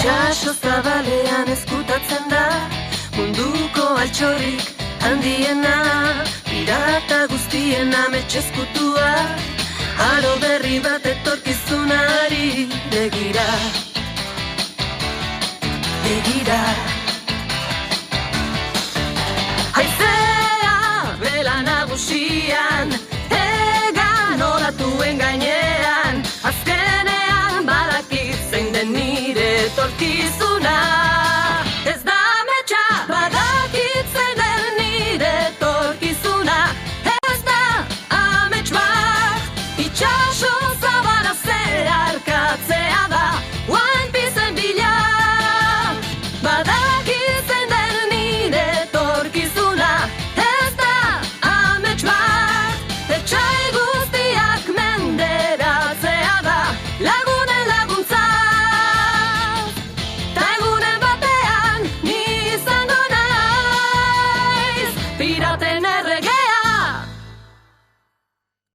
Itxaso zabalean ezkutatzen da munduko altxorrik handiena, pirata guztien amets ezkutua, aro berri bat etorkizunari begira. Begira. Haizea bela nagusian, egan olatuen gainean, azkenean badakit zein den nire etorkizuna. Ez da ametsa, badakit zein den nire etorkizuna. Ez da amets bat, itxaso zabala zeharkatzea da, One Pieceen bila. Badakit zein den nire etorkizuna. Ez da amets bat, etsai guztiak menderatzea da, lagunen laguntza. Ta egunen batean ni izango naiz, piraten errege.